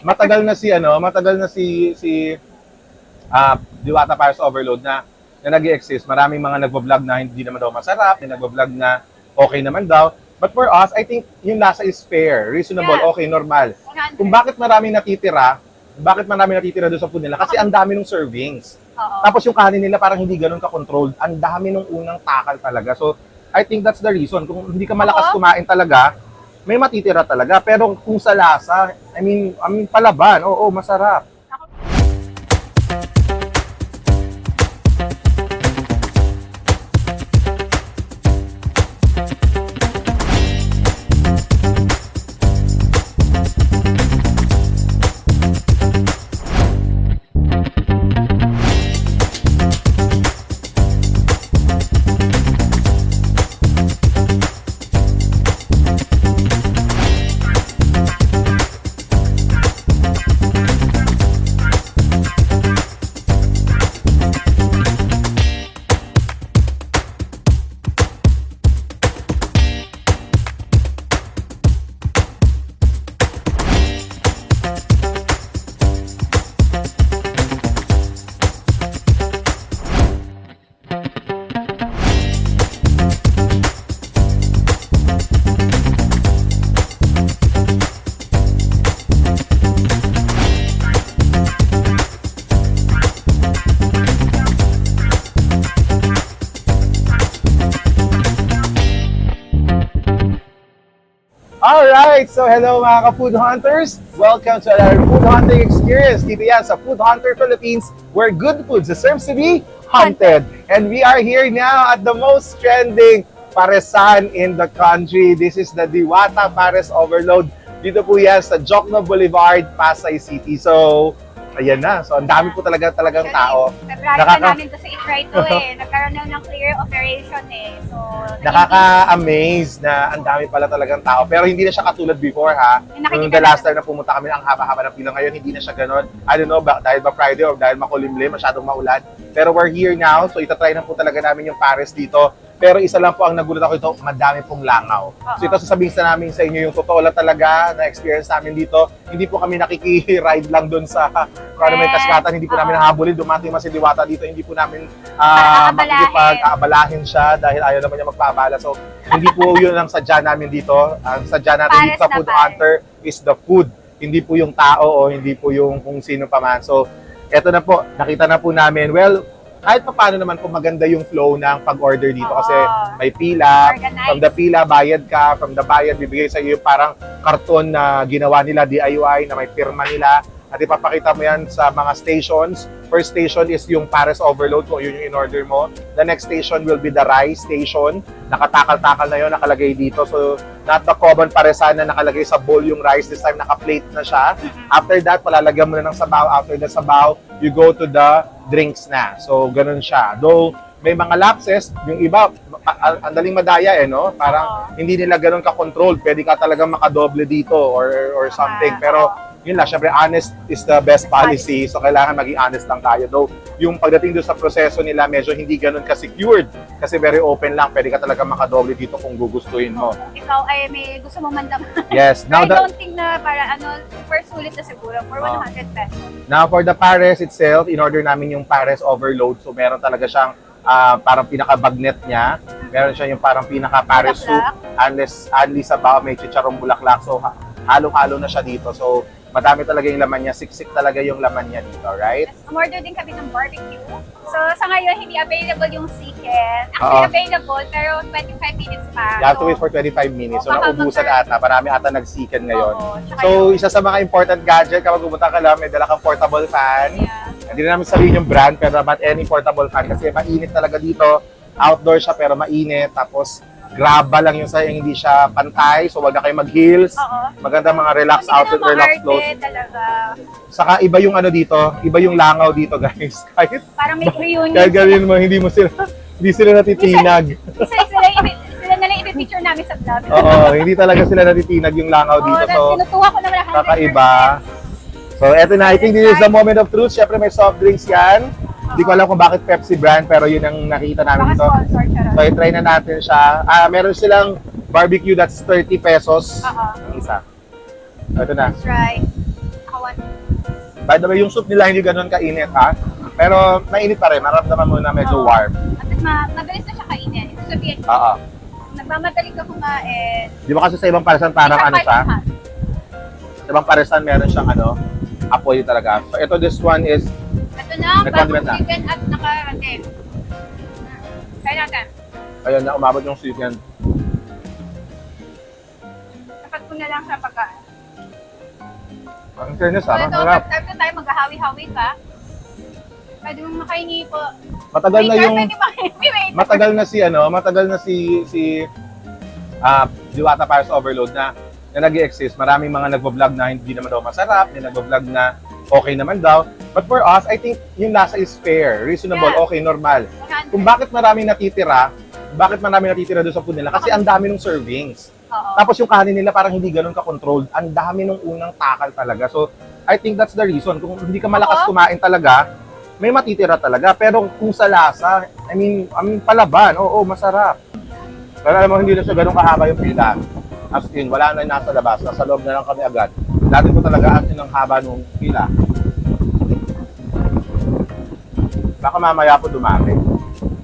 matagal na si Diwata Paris Overload na nag-i-exist. Maraming mga nagbo-vlog na hindi naman daw masarap, may nagbo-vlog na okay naman daw. But for us, I think yung lasa is fair, reasonable, Yeah. okay, normal. 100. Kung bakit marami natitira doon sa food nila? Kasi ang dami ng servings. Oo. Tapos yung kanin nila parang hindi ganun ka-controlled. Ang dami nung unang takal talaga. So, I think that's the reason. Kung hindi ka malakas Oo. kumain talaga, may matitira talaga. Pero kung sa lasa, I mean palaban, oo, masarap. Alright, so hello mga ka-food hunters! Welcome to our food hunting experience dito yan sa Food Hunter Philippines, where good food deserves to be hunted. And we are here now at the most trending paresan in the country. This is the Diwata Pares Overload. Dito po yan sa Jokno Boulevard, Pasay City. So, ayan na. So, ang dami po talagang tao. February na namin to sa i-try to eh. Nagkaroon na ng clear operation eh. So, Nakaka-amaze na ang dami pala talagang tao. Pero hindi na siya katulad before, ha? Nung the last time na pumunta kami, ang haba-haba ng pila. Ngayon, hindi na siya ganun. I don't know, dahil ba Friday or dahil makulimlim, masyadong maulan. Pero we're here now, so itatry na po talaga namin yung Pares dito. Pero isa lang po ang nagulat ako ito, madami pong langaw. So ito sasabihin sa namin sa inyo yung totoo lang talaga na experience namin dito. Hindi po kami nakiki-ride lang doon sa may kaskatan, hindi po namin nahabulin. Dumating mas si Diwata dito, hindi po namin makikipag-aabalahin siya dahil ayaw naman niya magpaabala. So hindi po yun ang sadya namin dito. Ang sadya natin dito sa Food Hunter is the food. Hindi po yung tao o hindi po yung kung sino pa man. So eto na po, nakita na po namin. Well, kahit pa paano naman po maganda yung flow ng pag-order dito kasi may pila, organized. from the pila, bayad ka, from the bayad, bibigay sa iyo parang karton na ginawa nila, DIY, na may pirma nila, at ipapakita mo yan sa mga stations. First station is yung Pares Overload, kung yun yung in-order mo. The next station will be the rice station. Nakatakal-takal na yun, nakalagay dito. So, not the common paresan na nakalagay sa bowl yung rice. This time, naka-plate na siya. After that, palalagyan mo na ng sabaw. After the sabaw, you go to the drinks na. So, ganun siya. Though, may mga lapses, yung iba, ang daling madaya no? Parang hindi nila ganun ka-control. Pwede ka talagang makadoble dito or something. Pero, yun lang, syempre, honest is the best policy. So, kailangan maging honest lang tayo. Though, yung pagdating doon sa proseso nila, medyo hindi ganun ka-secured. Kasi very open lang. Pwede ka talaga makadoble dito kung gugustuhin mo. Ikaw ay may gusto mong mandam. Yes. I don't think na para super sulit na siguro for 100 pesos. Now, for the Pares itself, in-order namin yung Pares Overload. So, meron talaga siyang parang pinaka-bagnet niya. Meron siya yung parang pinaka-Pares soup. Unless sabaw, may chicharong bulaklak. So, halo-halo na siya dito. So, madami talaga yung laman niya. Siksik talaga yung laman niya dito, right? Umorder din kami ng barbecue. So, sa ngayon, hindi available yung chicken. Actually, available, pero 25 minutes pa. You have to wait for 25 minutes. So, naubusan ata. Marami ata nag-chicken ngayon. So, isa sa mga important gadget, kapag pumunta ka lang, may dala kang portable fan. Hindi na namin sabihin yung brand, pero about any portable fan. Kasi mainit talaga dito. Outdoor siya, pero mainit. Tapos, graba lang yung sa'yo, hindi siya pantay. So, wag na kayo mag-heels. Maganda mga relax outfit, relax clothes. Saka iba yung dito, iba yung langaw dito, guys. Kahit parang may reunion. kahit gawin mo, hindi sila natitinag. Sila na lang ipipicture namin sa vlog. Oo, hindi talaga sila natitinag yung langaw dito. So, tinutuwa ko naman 100%. kakaiba. So, eto na. I think this is the moment of truth. Siyempre, may soft drinks yan. Hindi ko alam kung bakit Pepsi brand, pero yun ang nakita namin dito. So, i-try na natin siya. Meron silang barbecue that's 30 pesos. Ang isa. Ito na. That's right. Ako sabawan. By the way, yung soup nila hindi ganun kainit ha. Pero mainit pa rin. Maramdaman mo na medyo Oo. warm. At least mabilis na siya kainin. Ibig sabihin, Oo. nagmamadali ka kumain. Di ba kasi sa ibang paresan parang ano siya? Sa ibang paresan meron siyang apoy talaga. So ito, this one is Ito na, Nag-condiment bagong na. chicken at naka-ratin. Kaya natin. ayun na umabot yung chicken. Dapat ko na lang sa pagkain. Ang fairness So ha, ito, masarap. first time ko tayo maghahawi-hawi ka. Pwede mong makahingi po. Matagal na yung Pwede makahingi. Wait. matagal na si Diwata Paris Overload na nag-i-exist. Maraming mga nagvo-vlog na hindi naman daw masarap, may nagvo-vlog na okay naman daw. But for us, I think yung lasa is fair, reasonable, Yeah. okay, normal. 100. Kung bakit maraming natitira doon sa food nila? Kasi ang dami ng servings. Oo. Tapos yung kanin nila parang hindi ganun ka-controlled. Ang dami nung unang takal talaga. So, I think that's the reason. Kung hindi ka malakas Oo. kumain talaga, may matitira talaga. Pero kung sa lasa, I mean palaban, oo, masarap. Pero alam mo, hindi na siya ganun kahaba yung pila. As in, wala na yung nasa labas. Nasa loob na lang kami agad. Dati ko talaga as in ang haba nung pila. Baka mamaya po dumami.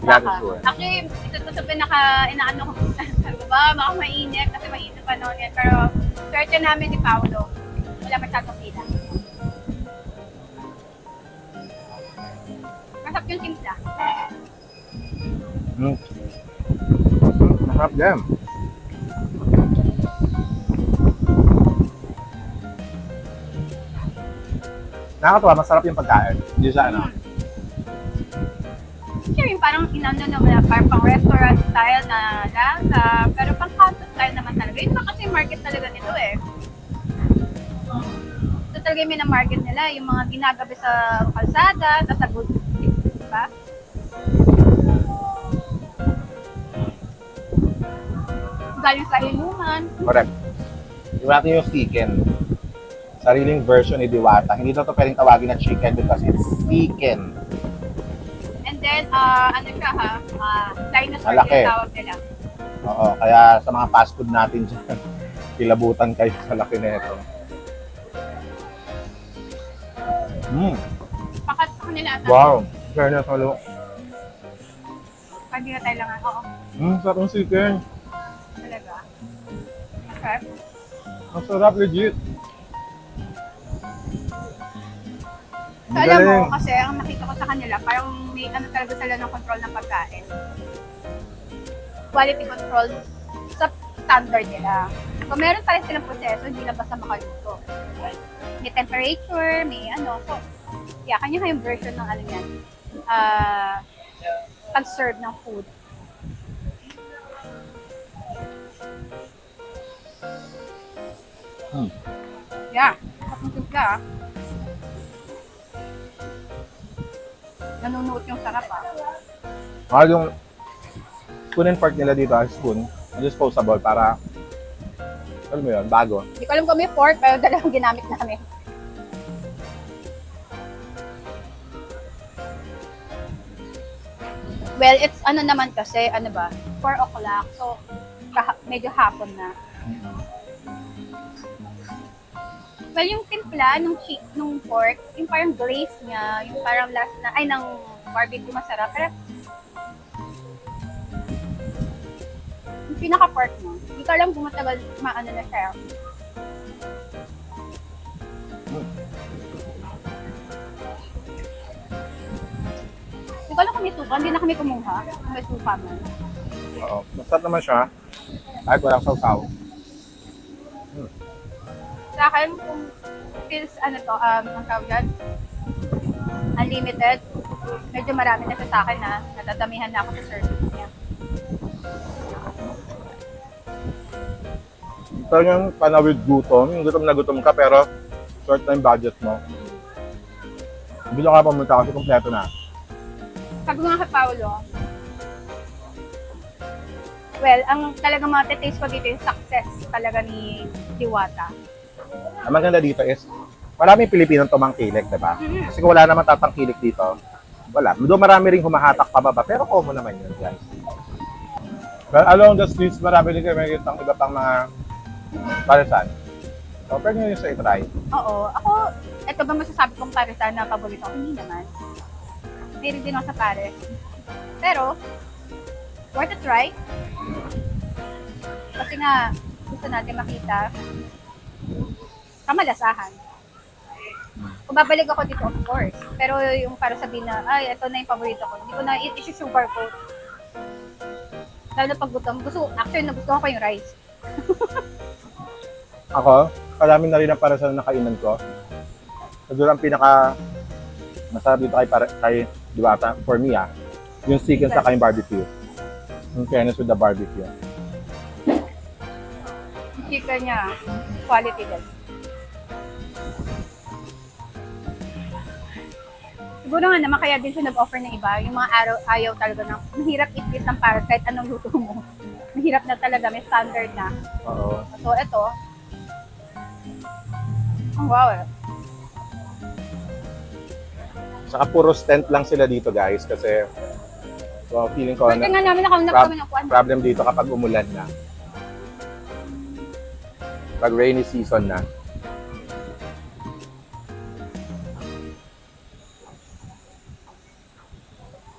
Not Baka. sure. Actually, ito to sa inaano ko. Sabi ko ba, baka mainit kasi mainit pa noon yan. Pero, swerte namin ni Paolo. Wala masyadong pila. Masarap yung timpla. Masarap din. Nakakatuwa, masarap yung pagkain. Hindi siya Sure, yung parang inano naman na parang pang restaurant style na lasa. Pero pang kanto style naman talaga. Yun ba kasi yung market talaga nito eh. Ito talaga yung minamarket nila. Yung mga ginagabi sa kalsada, tapos sa good. Diba? Galing sa inuman. correct. Yung natin yung chicken. Sariling version ni Diwata. Hindi na ito pwedeng tawagin na chicken because it's chicken. And then, ano siya ha? Dinosaur Malaki. yung tawag nila. Oo, kaya sa mga fast food natin dyan, kilabutan kayo sa laki na ito. Pakat sa kanila ata. Wow! Fairness, halo. Pwede na tayo lang. Oo, Sarap ng chicken. talaga. Okay. Ang sarap, legit. So, alam mo, kasi ang nakita ko sa kanila, parang may ano talaga sila ng control ng pagkain. Quality control sa standard nila. So, meron pa rin silang proseso, hindi lang basta makaluto. May temperature, may ano. So, yeah, kanya-kanyang version ng ano yan. Pag-serve ng food. Yeah, kapag simpla ah. Nanunuot yung sarap ah. Yung spoon and fork nila dito, spoon, disposable para, alam mo yun, bago. Hindi ko alam kung may fork, pero dalawang ginamit namin. Well, it's ano naman kasi, ano ba, 4 o'clock. So, medyo hapon na. Well, yung timpla nung pork, yung parang glaze niya, yung parang last na, ay, ng barbecue masarap. Pero, yung pinaka-pork mo, hindi ko alam kung matagal maano na siya. Hindi ko alam kung may suka, hindi na kami kumuha. Kung may suka man. Oo. Masarap naman siya. Kahit walang sausaw. Sa akin, kung feels, ano to, ang tawag yan, unlimited, medyo marami na siya sa akin na natatamihan na ako sa service niya. Ito yung panawid gutom. Yung gutom na gutom ka pero short na yung budget mo. Hindi ka pumunta kasi kompleto na. Sabi ko nga kay Paolo, well, ang talagang matitaste ko dito yung success talaga ni Diwata. Ang maganda dito is, maraming Pilipinong tumangkilik, diba? Mhm. Kasi kung wala naman tatangkilik dito, wala. Doon marami rin humahatak pababa, pero common naman yun, guys. Well, along the streets, marami din kayo makikita ang iba pang mga parisan. So, pwede nyo yung sa itry. Oo. Ako, ito ba masasabi kong parisan na paborito ko? Hindi naman. Meron din ako sa pares. Pero, worth a try. Kasi nga, gusto natin makita kamalasahan. Kung babalik ako dito, of course. Pero yung para sabihin na, ay, ito na yung paborito ko. Hindi ko na i-sugarcoat. Lalo pag gutom. Actually, nagustuhan ko yung rice. Ako, karami na rin ang para sa nakainan ko. Siguro ang pinaka masarap dito kay Diwata, for me yung chicken sa yung barbecue. Yung fairness with the barbecue. Yung chicken niya, quality din. Siguro nga naman kaya din siya nag-offer ng iba. Yung mga ayaw talaga na mahirap i-treat ng pares kahit anong luto mo. Mahirap na talaga, may standard na. Oo. So, ito. Ang wow eh. Saka puro stent lang sila dito guys kasi so, feeling ko Pwede nga namin nakaunap kami ng kuwan. problem dito kapag umulan na. Pag rainy season na.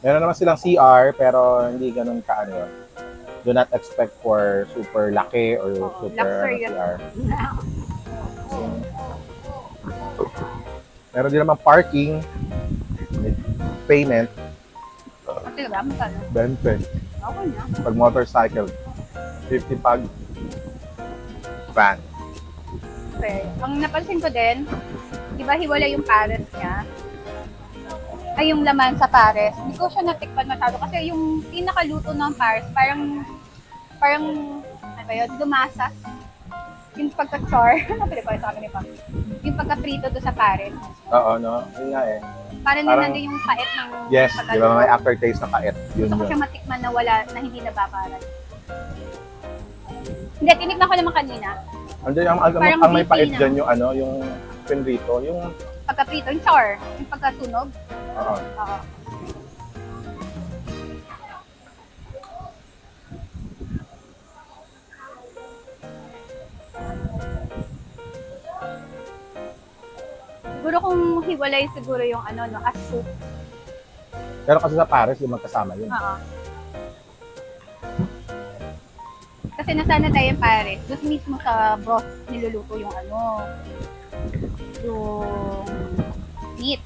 Meron naman silang CR pero hindi ganun kaano yun. Do not expect for super laki or super luxurious. CR. Meron din naman parking, payment, Kasi ba, magkano? 20. Okay na. Pag motorcycle, 50 pag van. Okay. Ang napansin ko din, di ba hiwalay yung pares niya? Ay, yung laman sa pares. Hindi ko siya natikpan masyado kasi yung pinakaluto ng pares, parang, ano ba yun, lumasa. Yung pagka-char, napili ko sa akin pa. Yung pagka-prito do sa pares. Oo, no? Yun nga eh. Parang nandun yung pait ng Yes, di pagkaluto. ba may aftertaste na kait? Yun Gusto ko yun. siya matikman na wala, na hindi nababaran. Hindi, tinikman ko naman kanina. Andun Parang ang may beefy pait na. dyan yung ano, yung pinrito, yung Pagka-prito, yung char, yung pagkasunog. oo. Oo. Siguro kung hiwalay siguro yung ano, no, as soup. Pero kasi sa Paris, yung magkasama yun. Oo. Kasi nasana tayo yung Paris, doon mismo sa broth niluluto yung ano, yung meat.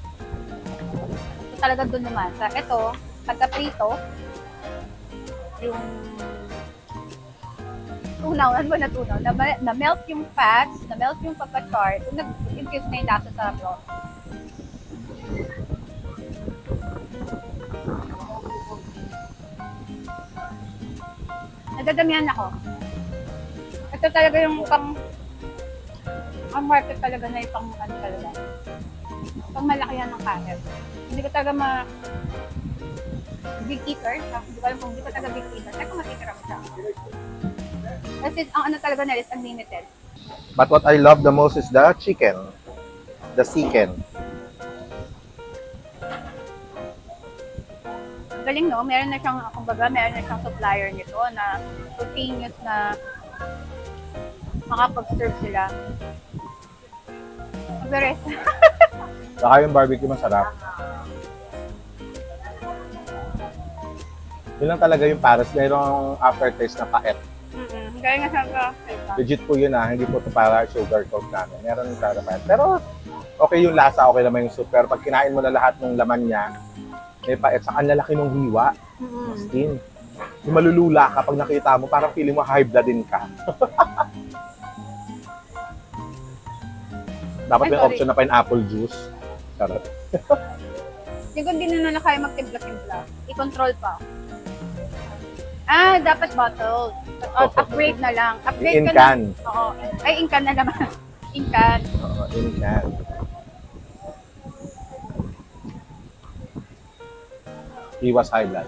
So, talaga doon naman. Sa ito, pagka-prito, yung tunaw, ano ba na tunaw? Na-melt yung fats, na-melt yung pagka-char, so nag-infuse na yung lasa sa broth. Nadadamihan ako. Ito talaga yung ang market talaga na yung pang ano talaga. Pang malakihan ng kanin. Hindi ko talaga big eater. Hindi ko alam kung hindi ko talaga big eater. Kaya kung matitira ko siya. Kasi ang ano talaga na is unlimited. But what I love the most is the chicken. The chicken. Galing no, meron na siyang, kumbaga, meron na siyang supplier nito na continuous na makapag-serve sila. Mag-rest. Saka yung barbecue masarap. Yun lang talaga yung Paris. Mayroong aftertaste na pait. Galing nga siya Legit po yun hindi po ito para sugarcoat namin. Meron yung para pait. Pero okay yung lasa, okay naman yung soup. Pero pag kinain mo na lahat ng laman niya, may pait. Saka ang lalaki ng hiwa. Skin. Yung malulula ka pag nakita mo, parang feeling mo high blood din ka. Dapat Ay, may sorry. option na pineapple juice. Sarap. Hindi ko din na kaya magtimpla-timpla. I-control pa. Dapat bottled. Upgrade na lang. Upgrade In ka can. na. Oo. Ay, in can na naman. In can. Oo, in can. He was high blood.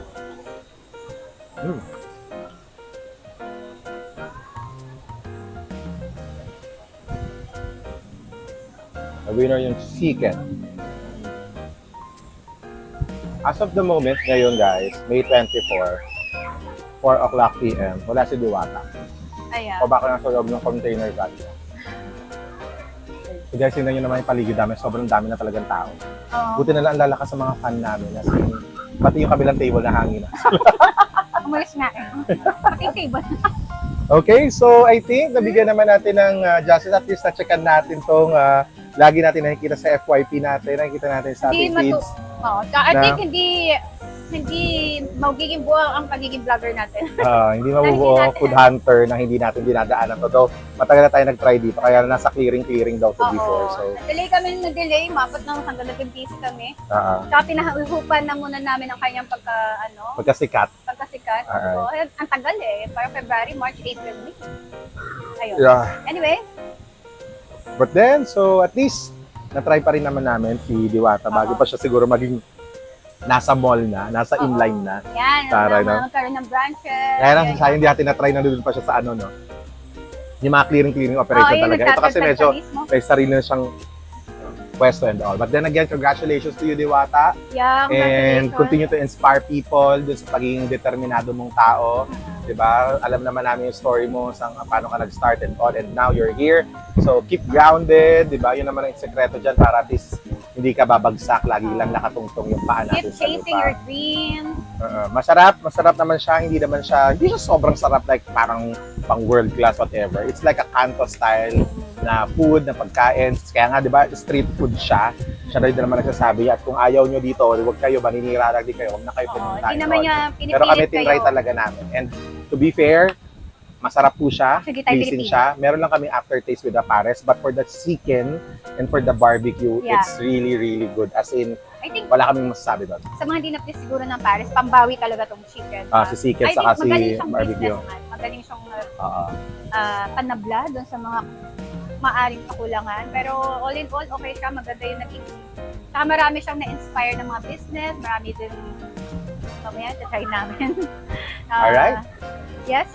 The winner yung chicken. As of the moment, ngayon guys, May 24, 4 o'clock p.m., wala si Diwata. Ayan. O baka nasa loob ng container bag. So guys, yun na yun naman yung paligid namin. Sobrang dami na talagang tao. Oo. Buti na lang ang lalakas sa mga fan namin. As in, pati yung kabilang table na hangin na. Umalis nga eh. Pati table. Okay, so I think nabigyan naman natin ng justice. At least na-checkan natin tong lagi natin nakikita sa FYP natin, nakikita natin sa ating feeds. Oo. I Na- think hindi magiging buwang ang pagiging vlogger natin. Hindi mabubuo Dahil hindi natin- food hunter na hindi natin dinadaanan. Although, matagal na tayo nag-try dito, kaya nasa clearing daw to before. So, Delay kami ng delay, mapot ng hanggang naging busy kami. Saka pinahuhupan na muna namin ang kanyang pagkasikat. pagkasikat. Alright. So, ang tagal eh. Parang February, March, April, May. Ayun. Yeah. Anyway, But then, so at least, na-try pa rin naman namin si Diwata bago Oo. pa siya siguro maging nasa mall na, nasa Oo. inline na. yan. Taray, no? Magkaroon ng branches. Kaya lang sayang hindi natin na-try na doon pa siya sa ano, no? Yung mga clearing operation talaga. Ito kasi medyo may sarili na siyang pwesto and all. But then again, congratulations to you, Diwata. Yeah, And congratulations. continue to inspire people dun sa pagiging determinado mong tao. Diba? Alam naman namin yung story mo sa paano ka nag-start and all. And now you're here. So keep grounded. Diba? Yun naman ang sekreto dyan para at least hindi ka babagsak. Lagi lang nakatungtong yung paa natin Keep sa chasing lupa. your dreams. Masarap naman siya. Hindi siya sobrang sarap like parang pang world class whatever. It's like a Kanto style na food, na pagkain. Kaya nga, di ba, street food siya. Siya rin naman nagsasabi. At kung ayaw nyo dito, huwag kayo, maninira lang din kayo. Huwag na kayo Oo, pumunta. hindi naman niya pinipilit Pero kami kayo. tinry talaga namin. And to be fair, masarap po siya. Sige tayo, Pleasing Pilipino. siya. Meron lang kami aftertaste with the pares. But for the chicken and for the barbecue, Yeah. it's really, really good. As in, I think wala kaming masasabi doon. sa mga hindi na-please siguro ng Paris, pambawi talaga tong chicken. Si chicken I saka think magaling si siyang barbecue. businessman. Magaling siyang Oo. panabla doon sa mga maaring kakulangan. Pero all in all, okay siya. Maganda yung naging... Saka marami siyang na-inspire ng mga business. Marami din... Mamaya, try namin. Alright. Yes.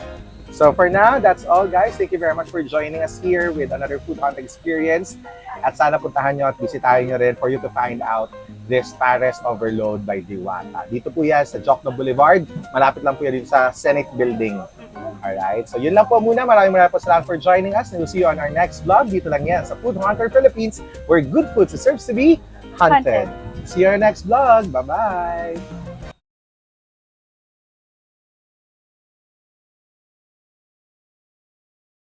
So for now, that's all guys. Thank you very much for joining us here with another food hunt experience. At sana puntahan nyo at bisitahin nyo rin for you to find out this Pares Overload by Diwata. Dito po yan sa Jokno Boulevard. Malapit lang po yan dito sa Senate Building. Alright, so yun lang po muna. Maraming po salamat for joining us. And we'll see you on our next vlog. Dito lang yan sa Food Hunter Philippines, where good food deserves to be hunted. See you on our next vlog. Bye-bye!